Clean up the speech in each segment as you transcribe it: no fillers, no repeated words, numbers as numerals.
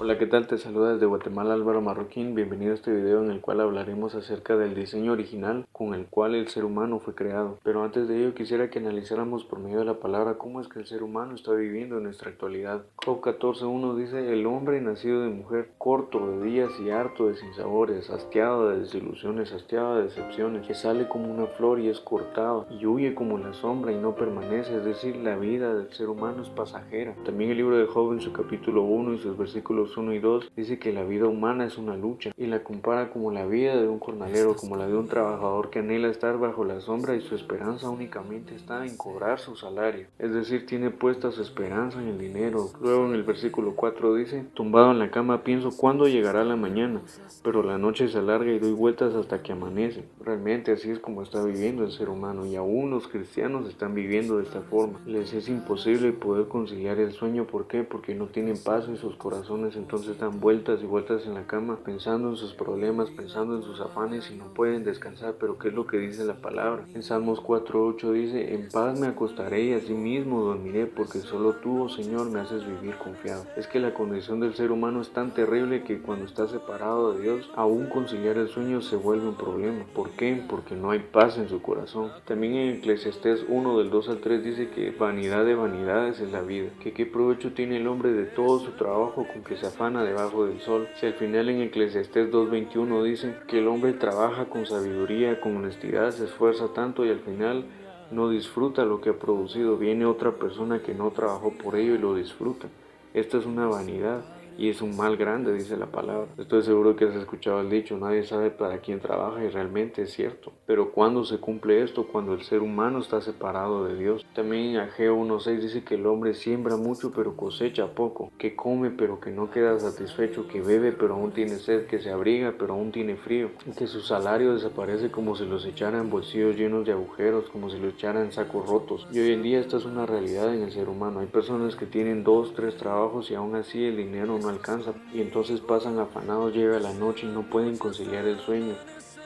Hola, ¿qué tal? Te saluda desde Guatemala Álvaro Marroquín. Bienvenido a este video en el cual hablaremos acerca del diseño original con el cual el ser humano fue creado. Pero antes de ello quisiera que analizáramos por medio de la palabra cómo es que el ser humano está viviendo en nuestra actualidad. Job 14:1 dice: el hombre nacido de mujer, corto de días y harto de sinsabores, hastiado de desilusiones, hastiado de decepciones, que sale como una flor y es cortado, y huye como la sombra y no permanece. Es decir, la vida del ser humano es pasajera. También el libro de Job en su capítulo 1 y sus versículos 1 y 2 dice que la vida humana es una lucha y la compara como la vida de un jornalero, como la de un trabajador que anhela estar bajo la sombra y su esperanza únicamente está en cobrar su salario, es decir, tiene puesta su esperanza en el dinero. Luego en el versículo 4 dice: tumbado en la cama pienso cuándo llegará la mañana, pero la noche se alarga y doy vueltas hasta que amanece. Realmente así es como está viviendo el ser humano, y aún los cristianos están viviendo de esta forma. Les es imposible poder conciliar el sueño. ¿Por qué? Porque no tienen paz en sus corazones, entonces dan vueltas y vueltas en la cama pensando en sus problemas, pensando en sus afanes y no pueden descansar. Pero ¿qué es lo que dice la palabra? En Salmos 4:8 dice: en paz me acostaré y asimismo dormiré, porque solo tú, oh Señor, me haces vivir confiado. Es que la condición del ser humano es tan terrible que cuando está separado de Dios, aún conciliar el sueño se vuelve un problema. ¿Por qué? Porque no hay paz en su corazón. También en Eclesiastés 1 del 2 al 3 dice que vanidad de vanidades es la vida, que qué provecho tiene el hombre de todo su trabajo con que se afana debajo del sol. Si al final en Eclesiastés 2:21 dice que el hombre trabaja con sabiduría, con honestidad, se esfuerza tanto y al final no disfruta lo que ha producido, viene otra persona que no trabajó por ello y lo disfruta. Esto es una vanidad y es un mal grande, dice la palabra. Estoy seguro que has escuchado el dicho: nadie sabe para quién trabaja, y realmente es cierto. Pero ¿cuándo se cumple esto? Cuando el ser humano está separado de Dios. También en Ageo 1:6 dice que el hombre siembra mucho pero cosecha poco, que come pero que no queda satisfecho, que bebe pero aún tiene sed, que se abriga pero aún tiene frío, y que su salario desaparece como si los echaran bolsillos llenos de agujeros, como si los echaran sacos rotos. Y hoy en día esta es una realidad en el ser humano. Hay personas que tienen 2, 3 trabajos y aún así el dinero no alcanza, y entonces pasan afanados, llega la noche y no pueden conciliar el sueño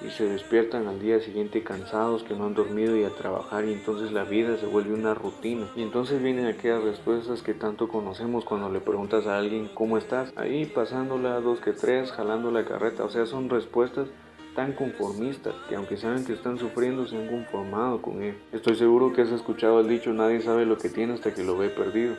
y se despiertan al día siguiente cansados, que no han dormido, y a trabajar, y entonces la vida se vuelve una rutina. Y entonces vienen aquellas respuestas que tanto conocemos cuando le preguntas a alguien: ¿cómo estás? Ahí pasándola, 2 que 3, jalando la carreta. O sea, son respuestas tan conformistas que aunque saben que están sufriendo, se han conformado con él. Estoy seguro que has escuchado el dicho: nadie sabe lo que tiene hasta que lo ve perdido.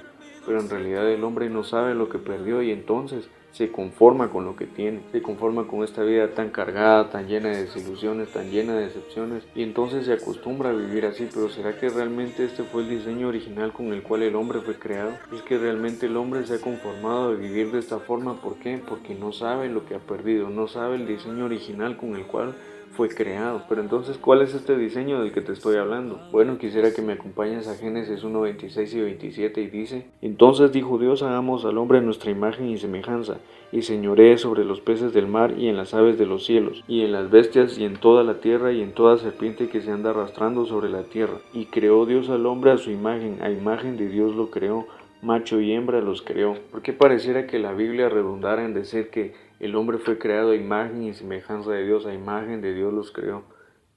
Pero en realidad el hombre no sabe lo que perdió y entonces se conforma con lo que tiene, se conforma con esta vida tan cargada, tan llena de desilusiones, tan llena de decepciones, y entonces se acostumbra a vivir así. Pero ¿será que realmente este fue el diseño original con el cual el hombre fue creado? Es que realmente el hombre se ha conformado a vivir de esta forma. ¿Por qué? Porque no sabe lo que ha perdido, no sabe el diseño original con el cual fue creado. Pero entonces, ¿cuál es este diseño del que te estoy hablando? Bueno, quisiera que me acompañes a Génesis 1:26 y 27, y dice: entonces dijo Dios: hagamos al hombre a nuestra imagen y semejanza, y señoree sobre los peces del mar y en las aves de los cielos, y en las bestias y en toda la tierra y en toda serpiente que se anda arrastrando sobre la tierra. Y creó Dios al hombre a su imagen, a imagen de Dios lo creó, macho y hembra los creó. ¿Por qué pareciera que la Biblia redundara en decir que el hombre fue creado a imagen y semejanza de Dios, a imagen de Dios los creó?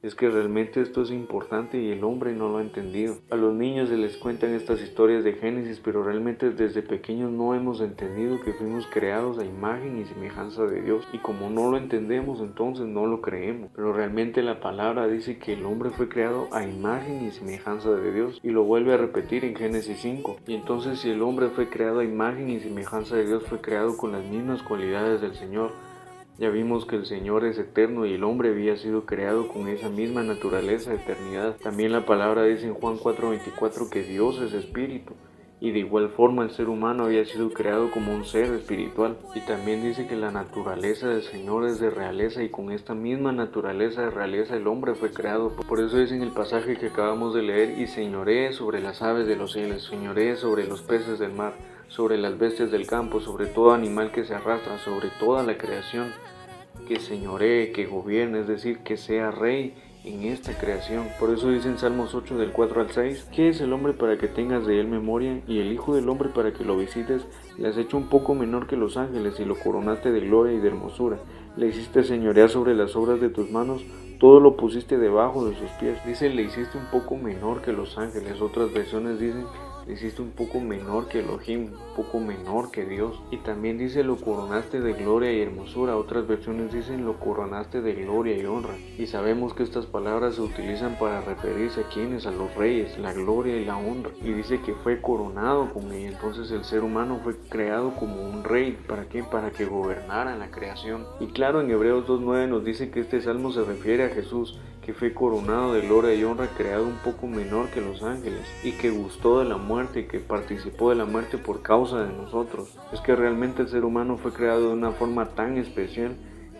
Es que realmente esto es importante y el hombre no lo ha entendido. A los niños se les cuentan estas historias de Génesis, pero realmente desde pequeños no hemos entendido que fuimos creados a imagen y semejanza de Dios. Y como no lo entendemos, entonces no lo creemos. Pero realmente la palabra dice que el hombre fue creado a imagen y semejanza de Dios, y lo vuelve a repetir en Génesis 5. Y entonces, si el hombre fue creado a imagen y semejanza de Dios, fue creado con las mismas cualidades del Señor. Ya vimos que el Señor es eterno y el hombre había sido creado con esa misma naturaleza de eternidad. También la palabra dice en Juan 4:24 que Dios es espíritu, y de igual forma el ser humano había sido creado como un ser espiritual. Y también dice que la naturaleza del Señor es de realeza, y con esta misma naturaleza de realeza el hombre fue creado. Por eso dice en el pasaje que acabamos de leer: y señoree sobre las aves de los cielos, señoree sobre los peces del mar, sobre las bestias del campo, sobre todo animal que se arrastra, sobre toda la creación. Que señoree, que gobierne, es decir, que sea rey en esta creación. Por eso dice en Salmos 8 del 4 al 6: ¿qué es el hombre para que tengas de él memoria, y el hijo del hombre para que lo visites? Le has hecho un poco menor que los ángeles, y lo coronaste de gloria y de hermosura. Le hiciste señorear sobre las obras de tus manos, todo lo pusiste debajo de sus pies. Dice: le hiciste un poco menor que los ángeles. Otras versiones dicen: te hiciste un poco menor que Elohim, un poco menor que Dios. Y también dice, lo coronaste de gloria y hermosura. Otras versiones dicen, lo coronaste de gloria y honra. Y sabemos que estas palabras se utilizan para referirse a quienes, a los reyes, la gloria y la honra. Y dice que fue coronado con ella. Entonces el ser humano fue creado como un rey. ¿Para qué? Para que gobernara la creación. Y claro, en Hebreos 2:9 nos dice que este salmo se refiere a Jesús, que fue coronado de gloria y honra, creado un poco menor que los ángeles, y que gustó de la muerte y que participó de la muerte por causa de nosotros. Es que realmente el ser humano fue creado de una forma tan especial,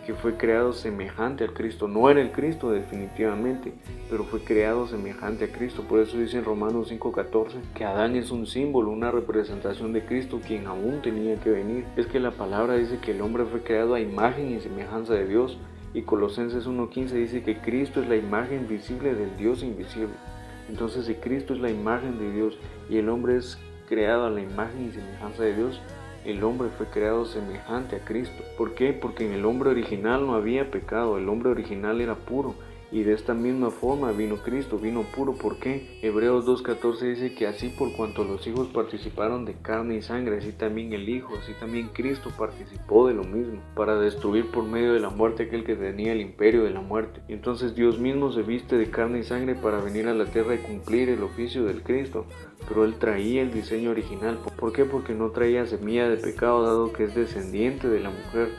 que fue creado semejante al Cristo. No era el Cristo definitivamente, pero fue creado semejante a Cristo. Por eso dice en Romanos 5:14 que Adán es un símbolo, una representación de Cristo, quien aún tenía que venir. Es que la palabra dice que el hombre fue creado a imagen y semejanza de Dios. Y Colosenses 1:15 dice que Cristo es la imagen visible del Dios invisible. Entonces, si Cristo es la imagen de Dios y el hombre es creado a la imagen y semejanza de Dios, el hombre fue creado semejante a Cristo. ¿Por qué? Porque en el hombre original no había pecado, el hombre original era puro. Y de esta misma forma vino Cristo, vino puro. ¿Por qué? Hebreos 2:14 dice que así por cuanto los hijos participaron de carne y sangre, así también el Hijo, así también Cristo participó de lo mismo, para destruir por medio de la muerte aquel que tenía el imperio de la muerte. Y entonces Dios mismo se viste de carne y sangre para venir a la tierra y cumplir el oficio del Cristo. Pero Él traía el diseño original. ¿Por qué? Porque no traía semilla de pecado, dado que es descendiente de la mujer,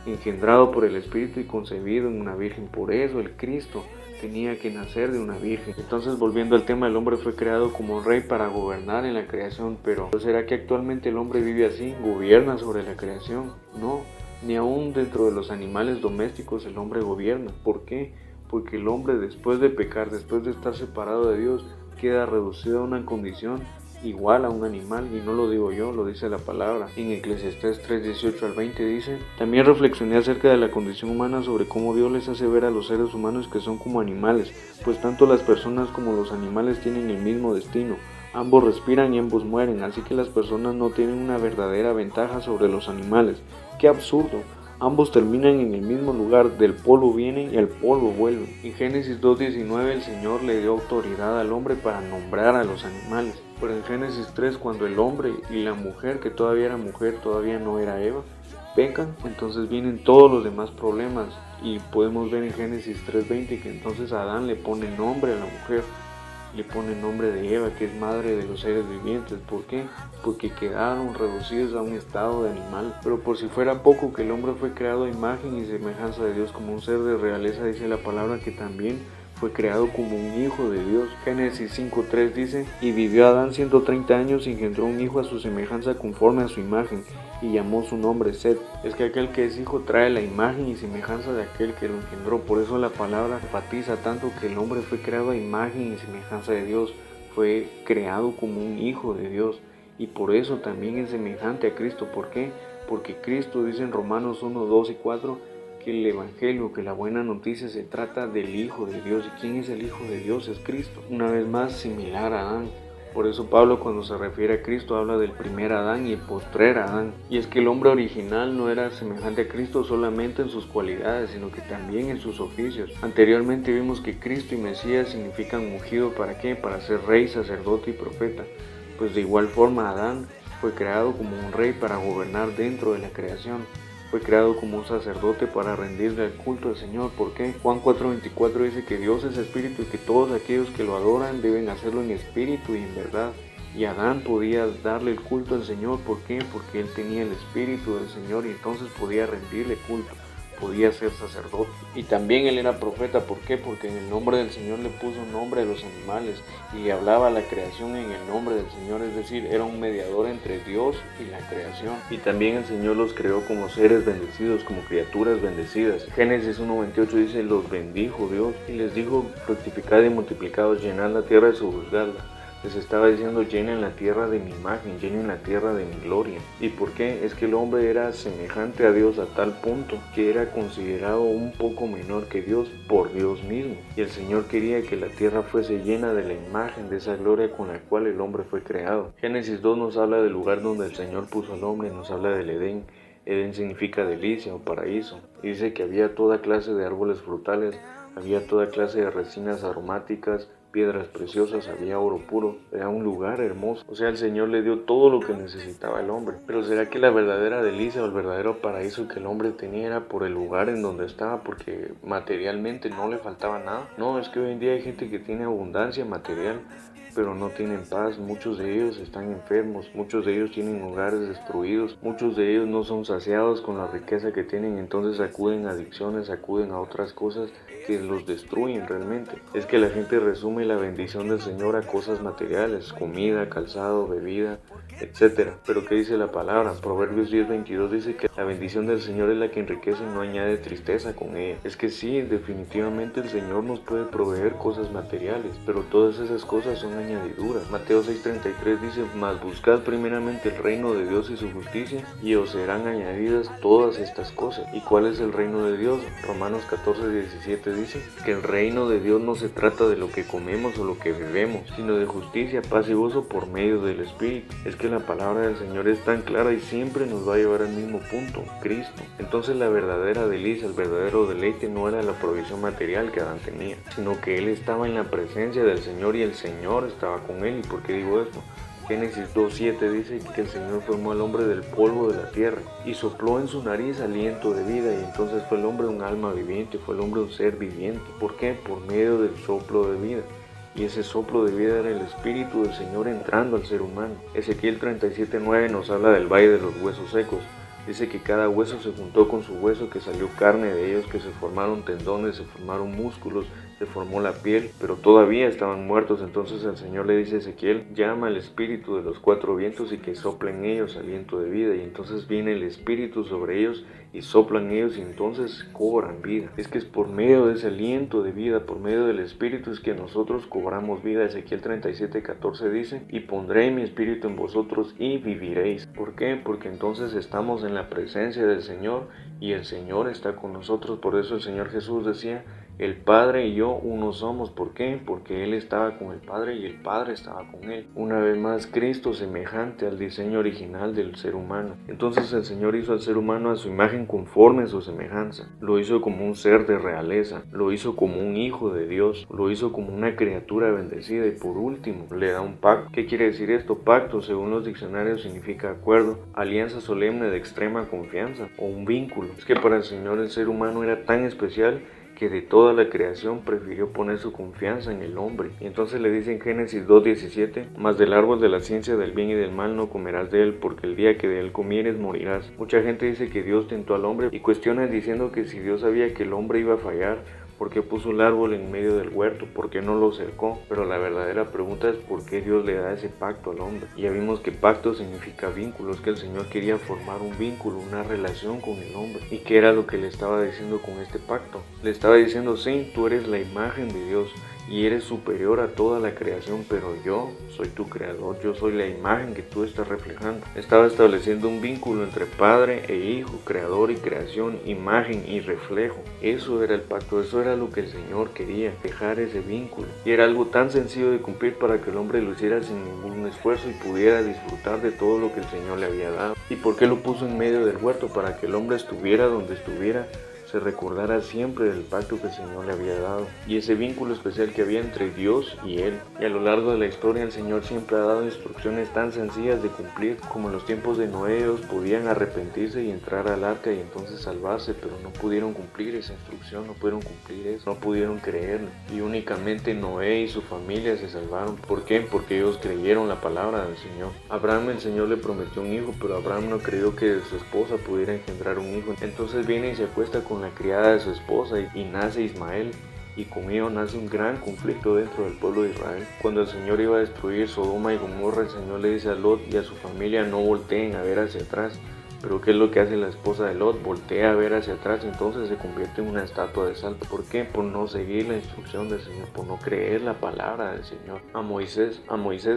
engendrado por el Espíritu y concebido en una virgen. Por eso el Cristo tenía que nacer de una virgen. Entonces, volviendo al tema, el hombre fue creado como rey para gobernar en la creación. Pero ¿será que actualmente el hombre vive así? ¿Gobierna sobre la creación? No, ni aún dentro de los animales domésticos el hombre gobierna. ¿Por qué? Porque el hombre, después de pecar, después de estar separado de Dios, queda reducido a una condición igual a un animal, y no lo digo yo, lo dice la palabra. En Eclesiastés 3:18-20 dice: también reflexioné acerca de la condición humana, sobre cómo Dios les hace ver a los seres humanos que son como animales, pues tanto las personas como los animales tienen el mismo destino. Ambos respiran y ambos mueren, así que las personas no tienen una verdadera ventaja sobre los animales. ¡Qué absurdo! Ambos terminan en el mismo lugar, del polvo vienen y al polvo vuelven. En Génesis 2:19 el Señor le dio autoridad al hombre para nombrar a los animales. Pero en Génesis 3, cuando el hombre y la mujer, que todavía era mujer, todavía no era Eva, pecan, entonces vienen todos los demás problemas. Y podemos ver en Génesis 3:20 que entonces Adán le pone nombre a la mujer, le pone el nombre de Eva, que es madre de los seres vivientes. ¿Por qué? Porque quedaron reducidos a un estado de animal. Pero por si fuera poco, que el hombre fue creado a imagen y semejanza de Dios como un ser de realeza, dice la palabra que también fue creado como un hijo de Dios. Génesis 5:3 dice: y vivió Adán 130 años y engendró un hijo a su semejanza conforme a su imagen, y llamó su nombre Set. Es que aquel que es hijo trae la imagen y semejanza de aquel que lo engendró. Por eso la palabra enfatiza tanto que el hombre fue creado a imagen y semejanza de Dios, fue creado como un hijo de Dios, y por eso también es semejante a Cristo. ¿Por qué? Porque Cristo dice en Romanos 1:2 y 4 que el Evangelio, que la buena noticia se trata del Hijo de Dios. ¿Y quién es el Hijo de Dios? Es Cristo. Una vez más, similar a Adán. Por eso Pablo, cuando se refiere a Cristo, habla del primer Adán y el postrer Adán. Y es que el hombre original no era semejante a Cristo solamente en sus cualidades, sino que también en sus oficios. Anteriormente vimos que Cristo y Mesías significan ungido. ¿Para qué? Para ser rey, sacerdote y profeta. Pues de igual forma Adán fue creado como un rey para gobernar dentro de la creación. Fue creado como un sacerdote para rendirle el culto al Señor. ¿Por qué? Juan 4:24 dice que Dios es espíritu y que todos aquellos que lo adoran deben hacerlo en espíritu y en verdad. Y Adán podía darle el culto al Señor. ¿Por qué? Porque él tenía el espíritu del Señor y entonces podía rendirle culto, podía ser sacerdote. Y también él era profeta. ¿Por qué? Porque en el nombre del Señor le puso nombre a los animales y le hablaba a la creación en el nombre del Señor, es decir, era un mediador entre Dios y la creación. Y también el Señor los creó como seres bendecidos, como criaturas bendecidas. Génesis 1:28 dice: los bendijo Dios y les dijo: fructificad y multiplicaos, llenad la tierra y sojuzgadla. Les estaba diciendo: llenen la tierra de mi imagen, llenen la tierra de mi gloria. ¿Y por qué? Es que el hombre era semejante a Dios a tal punto que era considerado un poco menor que Dios por Dios mismo. Y el Señor quería que la tierra fuese llena de la imagen de esa gloria con la cual el hombre fue creado. Génesis 2 nos habla del lugar donde el Señor puso al hombre, nos habla del Edén. Edén significa delicia o paraíso. Y dice que había toda clase de árboles frutales, había toda clase de resinas aromáticas, piedras preciosas, había oro puro, era un lugar hermoso. O sea, el Señor le dio todo lo que necesitaba el hombre. Pero ¿será que la verdadera delicia o el verdadero paraíso que el hombre tenía era por el lugar en donde estaba, porque materialmente no le faltaba nada? No, es que hoy en día hay gente que tiene abundancia material, pero no tienen paz. Muchos de ellos están enfermos, muchos de ellos tienen hogares destruidos, muchos de ellos no son saciados con la riqueza que tienen, entonces acuden a adicciones, acuden a otras cosas que los destruyen realmente. Es que la gente resume la bendición del Señor a cosas materiales, comida, calzado, bebida, etcétera. Pero ¿qué dice la palabra? Proverbios 10:22 dice que la bendición del Señor es la que enriquece y no añade tristeza con ella. Es que sí, definitivamente el Señor nos puede proveer cosas materiales, pero todas esas cosas son añadiduras. Mateo 6:33 dice: mas buscad primeramente el reino de Dios y su justicia, y os serán añadidas todas estas cosas. ¿Y cuál es el reino de Dios? Romanos 14:17 dice que el reino de Dios no se trata de lo que comemos o lo que bebemos, sino de justicia, paz y gozo por medio del Espíritu. Es que la palabra del Señor es tan clara y siempre nos va a llevar al mismo punto, Cristo. Entonces la verdadera delicia, el verdadero deleite no era la provisión material que Adán tenía, sino que él estaba en la presencia del Señor y el Señor estaba con él. ¿Y por qué digo esto? Génesis 2:7 dice que el Señor formó al hombre del polvo de la tierra y sopló en su nariz aliento de vida, y entonces fue el hombre un alma viviente, fue el hombre un ser viviente. ¿Por qué? Por medio del soplo de vida. Y ese soplo de vida era el Espíritu del Señor entrando al ser humano. Ezequiel 37:9 nos habla del valle de los huesos secos. Dice que cada hueso se juntó con su hueso, que salió carne de ellos, que se formaron tendones, se formaron músculos, se formó la piel, pero todavía estaban muertos. Entonces el Señor le dice a Ezequiel: llama al espíritu de los cuatro vientos y que soplen ellos aliento de vida. Y entonces viene el espíritu sobre ellos y soplan ellos y entonces cobran vida. Es que es por medio de ese aliento de vida, por medio del espíritu, es que nosotros cobramos vida. Ezequiel 37:14 dice: y pondré mi espíritu en vosotros y viviréis. ¿Por qué? Porque entonces estamos en la presencia del Señor y el Señor está con nosotros. Por eso el Señor Jesús decía: el Padre y yo uno somos. ¿Por qué? Porque Él estaba con el Padre y el Padre estaba con Él. Una vez más, Cristo semejante al diseño original del ser humano. Entonces el Señor hizo al ser humano a su imagen, conforme a su semejanza. Lo hizo como un ser de realeza, lo hizo como un hijo de Dios, lo hizo como una criatura bendecida, y por último le da un pacto. ¿Qué quiere decir esto? Pacto, según los diccionarios, significa acuerdo, alianza solemne de extrema confianza o un vínculo. Es que para el Señor el ser humano era tan especial que de toda la creación prefirió poner su confianza en el hombre. Y entonces le dice en Génesis 2:17: mas del árbol de la ciencia del bien y del mal no comerás de él, porque el día que de él comieres morirás. Mucha gente dice que Dios tentó al hombre y cuestiona diciendo que si Dios sabía que el hombre iba a fallar, ¿por qué puso el árbol en medio del huerto? ¿Por qué no lo cercó? Pero la verdadera pregunta es ¿por qué Dios le da ese pacto al hombre? Y ya vimos que pacto significa vínculo, es que el Señor quería formar un vínculo, una relación con el hombre. ¿Y qué era lo que le estaba diciendo con este pacto? Le estaba diciendo: sí, tú eres la imagen de Dios y eres superior a toda la creación, pero yo soy tu creador, yo soy la imagen que tú estás reflejando. Estaba estableciendo un vínculo entre padre e hijo, creador y creación, imagen y reflejo. Eso era el pacto, eso era lo que el Señor quería, dejar ese vínculo. Y era algo tan sencillo de cumplir para que el hombre lo hiciera sin ningún esfuerzo y pudiera disfrutar de todo lo que el Señor le había dado. ¿Y por qué lo puso en medio del huerto? Para que el hombre estuviera donde estuviera, se recordara siempre del pacto que el Señor le había dado y ese vínculo especial que había entre Dios y él. Y a lo largo de la historia el Señor siempre ha dado instrucciones tan sencillas de cumplir, como en los tiempos de Noé. Ellos podían arrepentirse y entrar al arca y entonces salvarse, pero no pudieron cumplir esa instrucción, no pudieron cumplir eso, no pudieron creerlo, y únicamente Noé y su familia se salvaron. ¿Por qué? Porque ellos creyeron la palabra del Señor. Abraham, el Señor le prometió un hijo, pero Abraham no creyó que de su esposa pudiera engendrar un hijo. Entonces viene y se acuesta con la criada de su esposa y nace Ismael, y con ello nace un gran conflicto dentro del pueblo de Israel. Cuando el Señor iba a destruir Sodoma y Gomorra, el Señor le dice a Lot y a su familia: no volteen a ver hacia atrás. Pero ¿qué es lo que hace la esposa de Lot? Voltea a ver hacia atrás, entonces se convierte en una estatua de sal. ¿Por qué? Por no seguir la instrucción del Señor, por no creer la palabra del Señor. A Moisés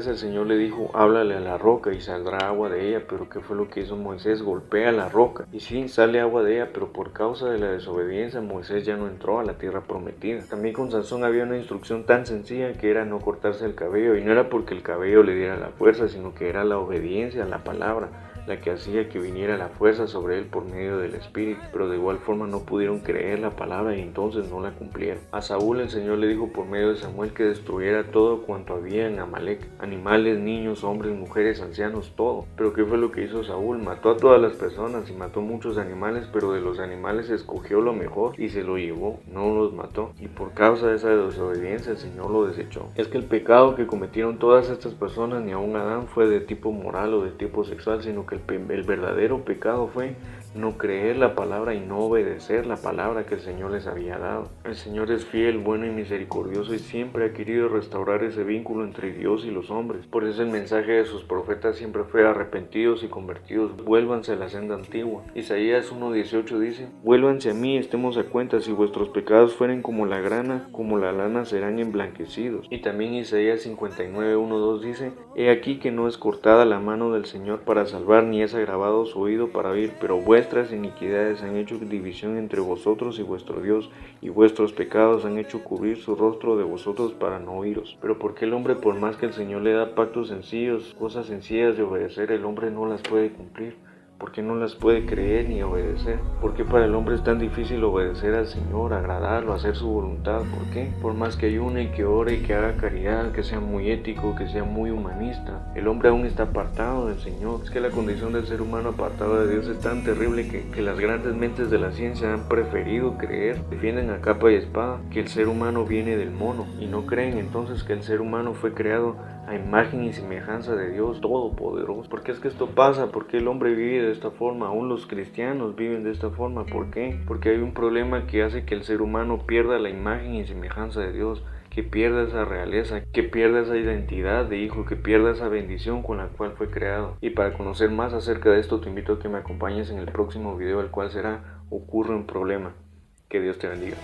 el Señor le dijo: háblale a la roca y saldrá agua de ella. Pero ¿qué fue lo que hizo Moisés? Golpea la roca y sí, sale agua de ella, pero por causa de la desobediencia Moisés ya no entró a la tierra prometida. También con Sansón había una instrucción tan sencilla, que era no cortarse el cabello, y no era porque el cabello le diera la fuerza, sino que era la obediencia a la palabra. la que hacía que viniera la fuerza sobre él por medio del Espíritu, pero de igual forma no pudieron creer la palabra y entonces no la cumplieron. A Saúl el Señor le dijo por medio de Samuel que destruyera todo cuanto había en Amalek, animales, niños, hombres, mujeres, ancianos, todo. Pero ¿qué fue lo que hizo Saúl? Mató a todas las personas y mató muchos animales, pero de los animales escogió lo mejor y se lo llevó, no los mató. Y por causa de esa desobediencia el Señor lo desechó. Es que el pecado que cometieron todas estas personas, ni aun Adán, fue de tipo moral o de tipo sexual, sino que el verdadero pecado fue no creer la palabra y no obedecer la palabra que el Señor les había dado. El Señor es fiel, bueno y misericordioso y siempre ha querido restaurar ese vínculo entre Dios y los hombres. Por eso el mensaje de sus profetas siempre fue: arrepentidos y convertidos, vuélvanse a la senda antigua. Isaías 1:18 dice: vuélvanse a mí, estemos a cuenta, si vuestros pecados fueren como la grana, como la lana serán emblanquecidos. Y también Isaías 59:1-2 dice: he aquí que no es cortada la mano del Señor para salvar, ni es agravado su oído para oír, pero vuestras iniquidades han hecho división entre vosotros y vuestro Dios, y vuestros pecados han hecho cubrir su rostro de vosotros para no oíros. Pero ¿por qué el hombre, por más que el Señor le da pactos sencillos, cosas sencillas de obedecer, el hombre no las puede cumplir? ¿Por qué no las puede creer ni obedecer? ¿Por qué para el hombre es tan difícil obedecer al Señor, agradarlo, hacer su voluntad? ¿Por qué? Por más que ayune y que ore y que haga caridad, que sea muy ético, que sea muy humanista, el hombre aún está apartado del Señor. Es que la condición del ser humano apartado de Dios es tan terrible que las grandes mentes de la ciencia han preferido creer, defienden a capa y espada, que el ser humano viene del mono, y no creen entonces que el ser humano fue creado a imagen y semejanza de Dios Todopoderoso. ¿Por qué es que esto pasa? ¿Por qué el hombre vive de esta forma? Aún los cristianos viven de esta forma. ¿Por qué? Porque hay un problema que hace que el ser humano pierda la imagen y semejanza de Dios, que pierda esa realeza, que pierda esa identidad de hijo, que pierda esa bendición con la cual fue creado. Y para conocer más acerca de esto, te invito a que me acompañes en el próximo video, el cual será: ocurre un problema. Que Dios te bendiga.